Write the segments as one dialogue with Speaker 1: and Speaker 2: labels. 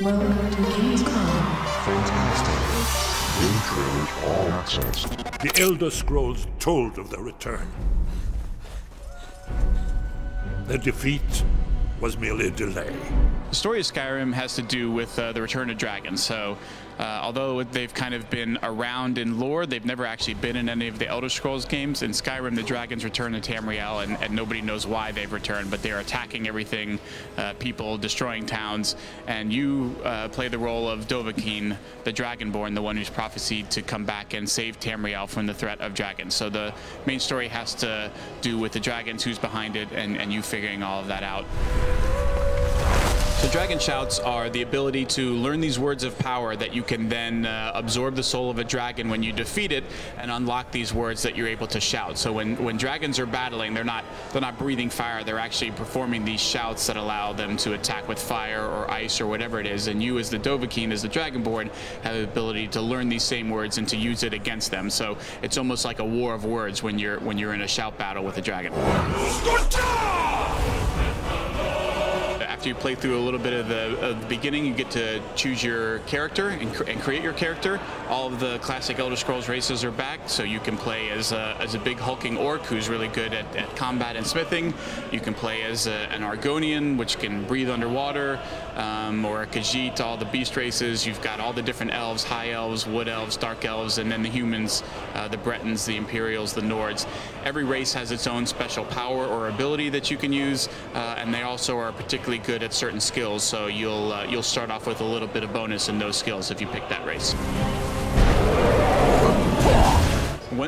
Speaker 1: Welcome to GamesCom.
Speaker 2: Fantastic. New trailers all access.
Speaker 3: The Elder Scrolls told of their return. Their defeat was merely a delay.
Speaker 4: The story of Skyrim has to do with the return of dragons. So although they've kind of been around in lore, they've never actually been in any of the Elder Scrolls games. In Skyrim, the dragons return to Tamriel, and nobody knows why they've returned, but they're attacking everything, people, destroying towns. And you play the role of Dovahkiin, the Dragonborn, the one who's prophesied to come back and save Tamriel from the threat of dragons. So the main story has to do with the dragons, who's behind it, and you figuring all of that out. So dragon shouts are the ability to learn these words of power that you can then absorb the soul of a dragon when you defeat it and unlock these words that you're able to shout. So when dragons are battling, they're not breathing fire, they're actually performing these shouts that allow them to attack with fire or ice or whatever it is. And you, as the Dovahkiin, as the Dragonborn, have the ability to learn these same words and to use it against them. So it's almost like a war of words when you're in a shout battle with a dragon. After you play through a little bit of the beginning, you get to choose your character and create your character. All of the classic Elder Scrolls races are back, so you can play as a big hulking orc who's really good at combat and smithing. You can play as an Argonian, which can breathe underwater, or a Khajiit, all the beast races. You've got all the different elves, high elves, wood elves, dark elves, and then the humans, the Bretons, the Imperials, the Nords. Every race has its own special power or ability that you can use, and they also are particularly good at certain skills, so you'll start off with a little bit of bonus in those skills if you pick that race.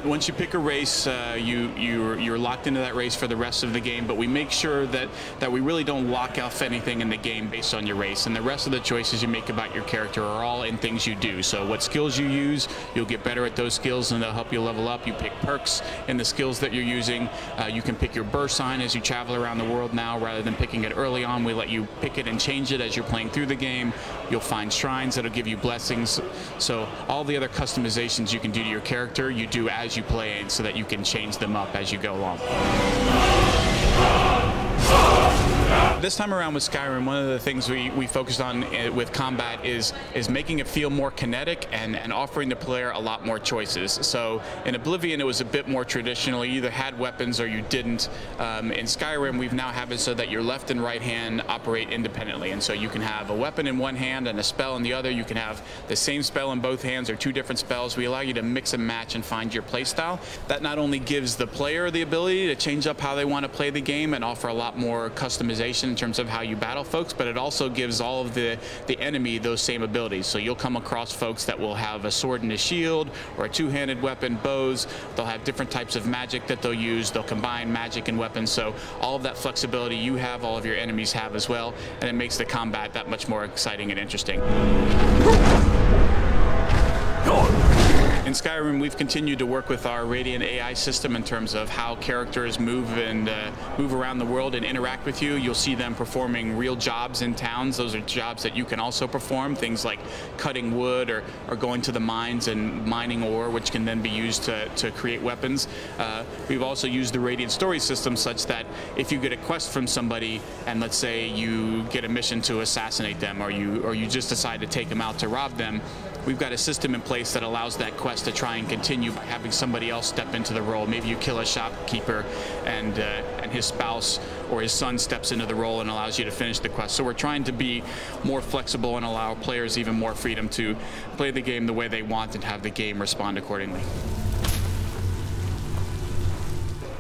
Speaker 4: Once you pick a race, you're locked into that race for the rest of the game, but we make sure that we really don't lock off anything in the game based on your race, and the rest of the choices you make about your character are all in things you do. So what skills you use, you'll get better at those skills and they'll help you level up. You pick perks in the skills that you're using. You can pick your burst sign as you travel around the world now, rather than picking it early on. We let you pick it and change it as you're playing through the game. You'll find shrines that'll give you blessings. So all the other customizations you can do to your character, you do as you play, so that you can change them up as you go along. This time around with Skyrim, one of the things we focused on with combat is making it feel more kinetic and offering the player a lot more choices. So in Oblivion, it was a bit more traditional. You either had weapons or you didn't. In Skyrim, we've now have it so that your left and right hand operate independently. And so you can have a weapon in one hand and a spell in the other. You can have the same spell in both hands or two different spells. We allow you to mix and match and find your play style. That not only gives the player the ability to change up how they want to play the game and offer a lot more customization in terms of how you battle folks, but it also gives all of the enemy those same abilities. So you'll come across folks that will have a sword and a shield, or a two-handed weapon, bows. They'll have different types of magic that they'll use. They'll combine magic and weapons. So all of that flexibility you have, all of your enemies have as well, and it makes the combat that much more exciting and interesting. In Skyrim, we've continued to work with our Radiant AI system in terms of how characters move around the world and interact with you. You'll see them performing real jobs in towns. Those are jobs that you can also perform, things like cutting wood or going to the mines and mining ore, which can then be used to create weapons. We've also used the Radiant story system such that if you get a quest from somebody, and let's say you get a mission to assassinate them, or you just decide to take them out to rob them, we've got a system in place that allows that quest to try and continue by having somebody else step into the role. Maybe you kill a shopkeeper and his spouse or his son steps into the role and allows you to finish the quest. So we're trying to be more flexible and allow players even more freedom to play the game the way they want and have the game respond accordingly.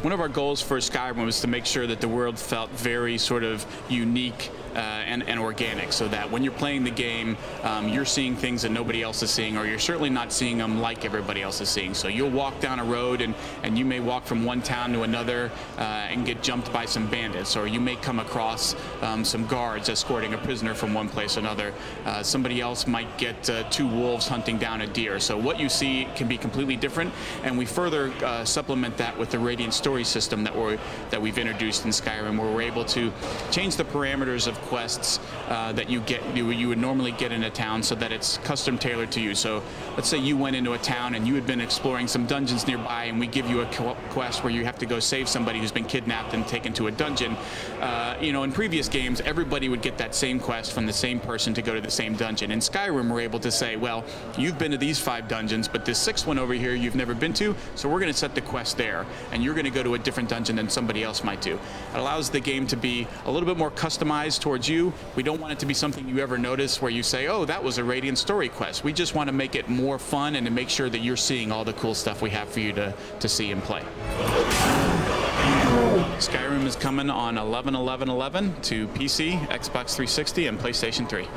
Speaker 4: One of our goals for Skyrim was to make sure that the world felt very sort of unique and organic, so that when you're playing the game, you're seeing things that nobody else is seeing, or you're certainly not seeing them like everybody else is seeing. So you'll walk down a road and you may walk from one town to another and get jumped by some bandits, or you may come across some guards escorting a prisoner from one place to another. Somebody else might get two wolves hunting down a deer. So what you see can be completely different, and we further supplement that with the Radiant story system that we've introduced in Skyrim, where we're able to change the parameters of quests that you would normally get in a town, so that it's custom tailored to you. So let's say you went into a town and you had been exploring some dungeons nearby, and we give you a quest where you have to go save somebody who's been kidnapped and taken to a dungeon. You know, in previous games, everybody would get that same quest from the same person to go to the same dungeon. In Skyrim, we're able to say, well, you've been to these 5 dungeons, but this 6th one over here you've never been to, so we're going to set the quest there, and you're going to go to a different dungeon than somebody else might do. It allows the game to be a little bit more customized towards you. We don't want it to be something you ever notice where you say, oh, that was a Radiant story quest. We just want to make it more fun and to make sure that you're seeing all the cool stuff we have for you to see and play. Skyrim is coming on 11/11/11 to PC, Xbox 360, and PlayStation 3.